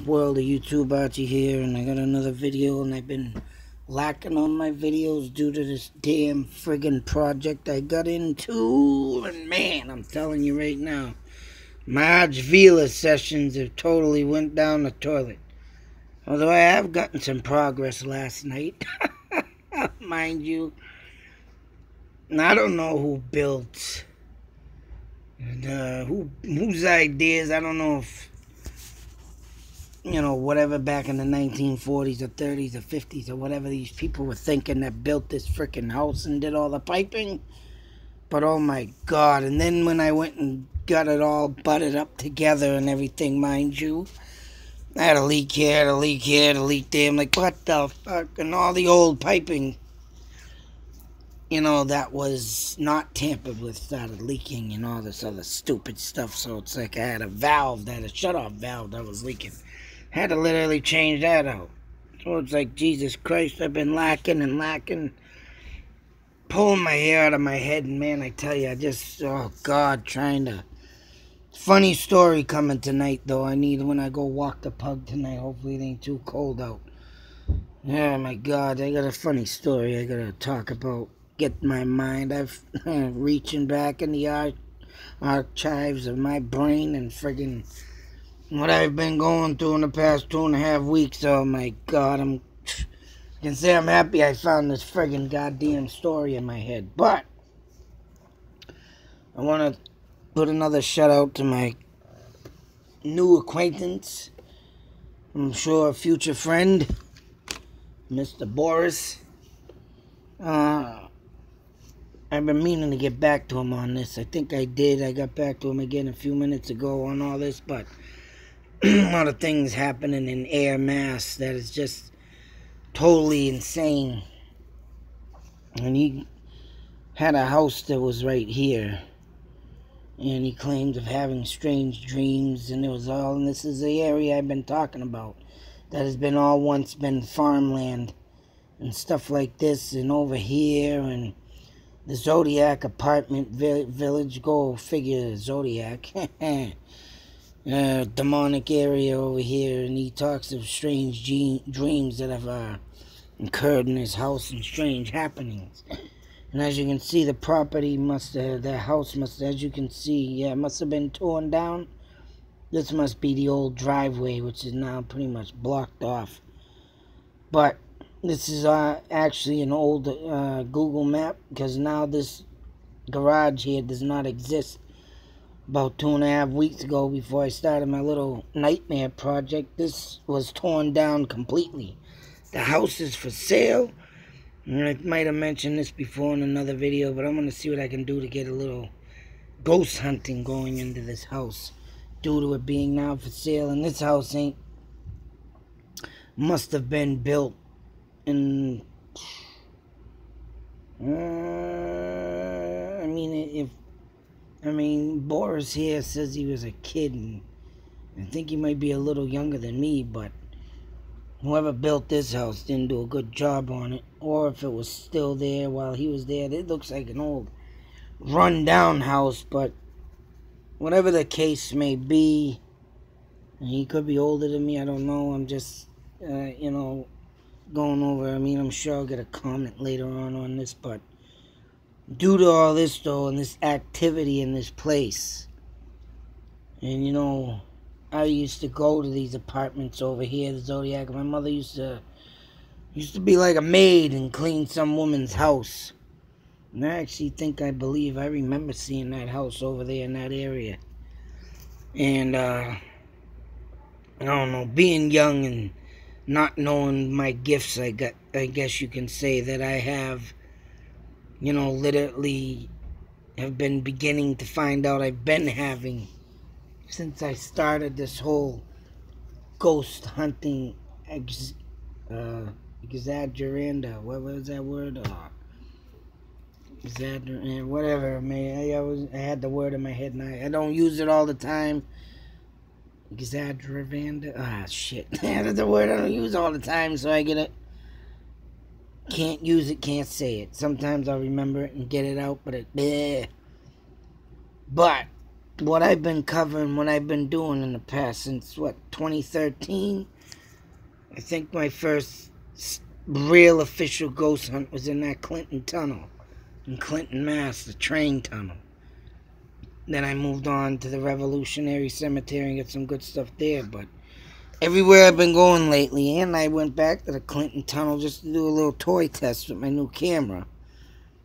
World of YouTube Archie here, and I got another video, and I've been lacking on my videos due to this damn friggin' project I got into, and man, I'm telling you right now, my Vila sessions have totally went down the toilet. Although I have gotten some progress last night, mind you. And I don't know who built, whose ideas, I don't know if, whatever back in the 1940s or 30s or 50s or whatever these people were thinking that built this freaking house and did all the piping. But oh my God. And then when I went and got it all butted up together and everything, mind you, I had a leak here, had a leak here, had a leak there. I'm like, what the fuck? And all the old piping, that was not tampered with started leaking and all this other stupid stuff. So it's like I had a valve, a shut-off valve that was leaking. Had to literally change that out. So it's like, Jesus Christ, I've been lacking, pulling my hair out of my head, and man, I tell you, oh God, trying to. Funny story coming tonight, though. When I go walk the pug tonight, hopefully it ain't too cold out. Oh my God, I got a funny story I gotta talk about. Get my mind. I've reaching back in the archives of my brain and friggin' what I've been going through in the past 2.5 weeks. Oh my God, I can say I'm happy I found this friggin' goddamn story in my head. But I want to put another shout out to my new acquaintance, I'm sure a future friend, Mr. Boris. I've been meaning to get back to him on this. I think I did. I got back to him again a few minutes ago on all this, but a lot of things happening in Ayer, Mass. That is just totally insane. And he had a house that was right here, and he claimed of having strange dreams, and and this is the area I've been talking about, that has been all once been farmland and stuff like this, and over here, and the Zodiac apartment village, go figure, Zodiac. Demonic area over here, and he talks of strange dreams that have occurred in his house and strange happenings. And as you can see, the property the house must, as you can see, yeah, it must have been torn down. This must be the old driveway, which is now pretty much blocked off. But this is actually an old Google map, because now this garage here does not exist. About 2.5 weeks ago, before I started my little nightmare project, this was torn down completely. The house is for sale. And I might have mentioned this before in another video, but I'm going to see what I can do to get a little ghost hunting going into this house, due to it being now for sale. And this house must have been built in, Boris here says he was a kid, and I think he might be a little younger than me, but whoever built this house didn't do a good job on it, or if it was still there while he was there. It looks like an old run-down house, but whatever the case may be, and he could be older than me, I don't know. I'm just, going over. I'm sure I'll get a comment later on this, but due to all this, though, and this activity in this place, and I used to go to these apartments over here, the Zodiac. My mother used to be like a maid and clean some woman's house. And I actually I remember seeing that house over there in that area. And, I don't know, being young and not knowing my gifts, I guess you can say that I have, literally have been beginning to find out I've been having since I started this whole ghost hunting exaggeranda. What was that word? Whatever, man. I had the word in my head, and I don't use it all the time. Exaggeranda. Shit. That's the word I don't use all the time, so I get it. Can't use it, can't say it. Sometimes I'll remember it and get it out, but bleh. But what I've been covering, what I've been doing in the past since, 2013? I think my first real official ghost hunt was in that Clinton tunnel, in Clinton, Mass., the train tunnel. Then I moved on to the Revolutionary Cemetery and got some good stuff there, but everywhere I've been going lately, and I went back to the Clinton tunnel just to do a little toy test with my new camera.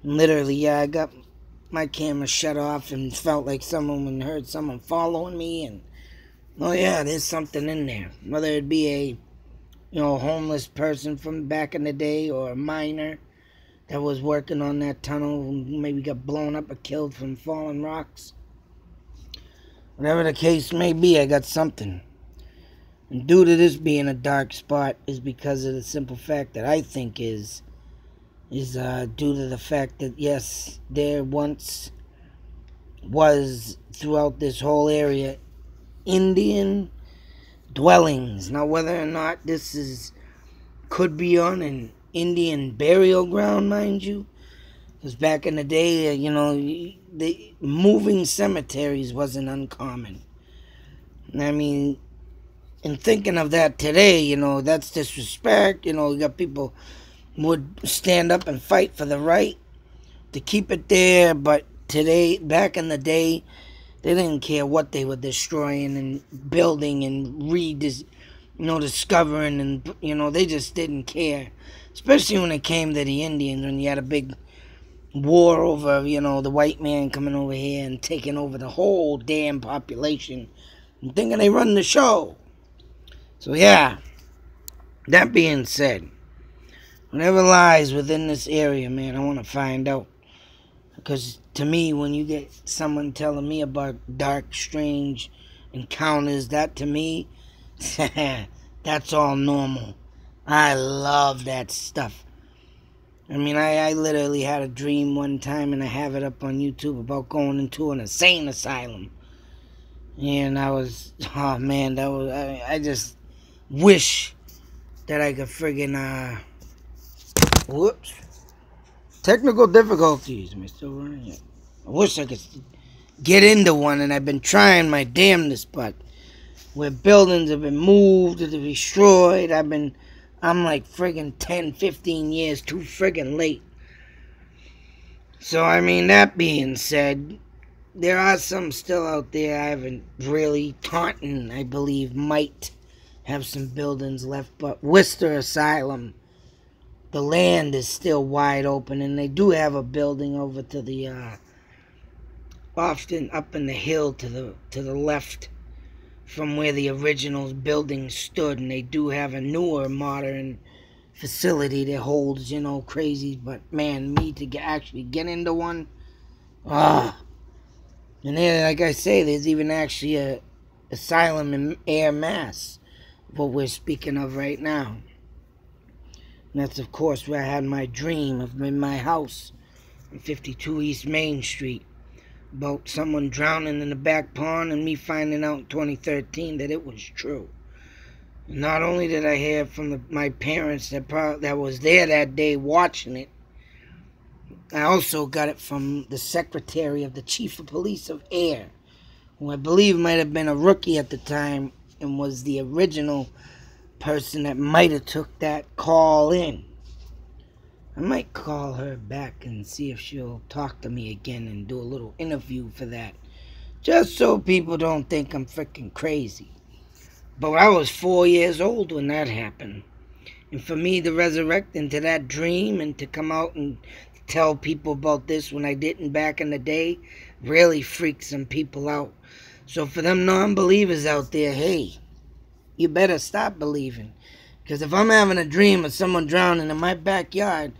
And literally, yeah, I got my camera shut off and felt like someone heard someone following me, and oh yeah, there's something in there. Whether it be a homeless person from back in the day or a miner that was working on that tunnel who maybe got blown up or killed from falling rocks. Whatever the case may be, I got something. And due to this being a dark spot is because of the simple fact that I think is due to the fact that, yes, there once was, throughout this whole area, Indian dwellings. Now, whether or not this could be on an Indian burial ground, mind you, because back in the day, the moving cemeteries wasn't uncommon. I mean, in thinking of that today, that's disrespect. You got people would stand up and fight for the right to keep it there, but today, back in the day, they didn't care what they were destroying and building and discovering, and they just didn't care. Especially when it came to the Indians, when you had a big war over, the white man coming over here and taking over the whole damn population and thinking they run the show. So yeah, that being said, whatever lies within this area, man, I want to find out. Because to me, when you get someone telling me about dark, strange encounters, that to me, that's all normal. I love that stuff. I mean, I literally had a dream one time, and I have it up on YouTube, about going into an insane asylum. And I just wish that I could friggin', whoops. Technical difficulties. Am I still running it? I wish I could get into one, and I've been trying my damnedest, but where buildings have been moved or destroyed, I'm like friggin' 10, 15 years too friggin' late. So, I mean, that being said, there are some still out there I haven't really. Taunton, I believe, might have some buildings left, but Worcester Asylum, the land is still wide open, and they do have a building over to the, often up in the hill to the left from where the original building stood, and they do have a newer, modern facility that holds, crazy, but man, me to actually get into one, and there, like I say, there's even actually a asylum in Ayer, Mass., what we're speaking of right now. And that's, of course, where I had my dream of in my house on 52 East Main Street about someone drowning in the back pond, and me finding out in 2013 that it was true. And not only did I hear from my parents that was there that day watching it, I also got it from the secretary of the chief of police of Ayer, who I believe might have been a rookie at the time and was the original person that might have took that call in. I might call her back and see if she'll talk to me again and do a little interview for that, just so people don't think I'm freaking crazy. But I was 4 years old when that happened, and for me to resurrect into that dream and to come out and tell people about this when I didn't back in the day really freaked some people out. So for them non-believers out there, hey, you better stop believing. Because if I'm having a dream of someone drowning in my backyard,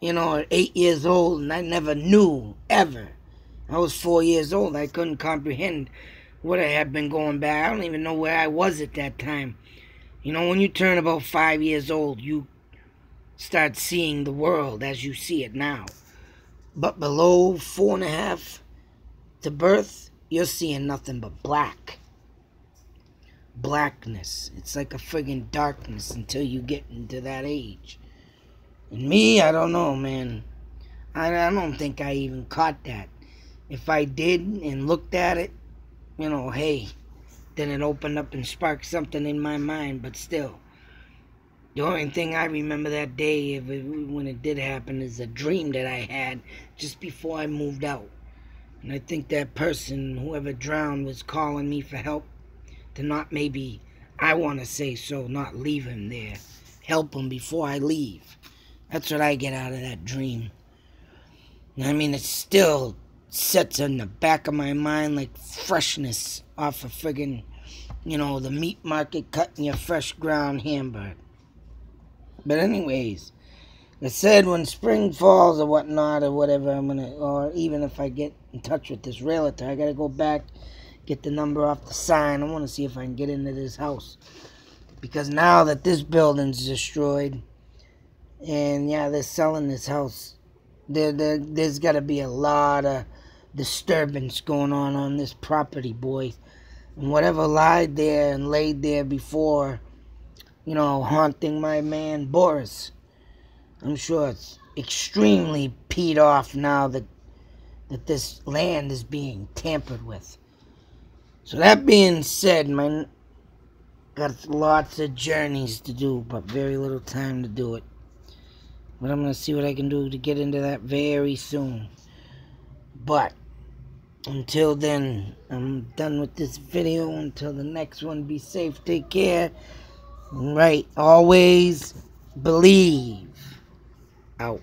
at 8 years old, and I never knew, ever. I was 4 years old. I couldn't comprehend what I had been going back. I don't even know where I was at that time. When you turn about 5 years old, you start seeing the world as you see it now. But below 4.5 to birth, you're seeing nothing but blackness. It's like a friggin' darkness until you get into that age. And me, I don't know, man. I don't think I even caught that. If I did and looked at it, hey, then it opened up and sparked something in my mind. But still, the only thing I remember that day, when it did happen, is a dream that I had just before I moved out. And I think that person, whoever drowned, was calling me for help to not, maybe, I want to say so, not leave him there. Help him before I leave. That's what I get out of that dream. I mean, it still sits in the back of my mind like freshness off of friggin', the meat market cutting your fresh ground hamburger. But anyways, I said when spring falls or whatnot or whatever, or even if I get in touch with this realtor, I gotta go back, get the number off the sign. I want to see if I can get into this house. Because now that this building's destroyed, and yeah, they're selling this house, there's got to be a lot of disturbance going on this property, boys. And whatever lied there and laid there before, haunting my man Boris, I'm sure it's extremely peed off now that this land is being tampered with. So that being said, got lots of journeys to do, but very little time to do it. But I'm going to see what I can do to get into that very soon. But until then, I'm done with this video. Until the next one, be safe, take care. Right, always believe. Out.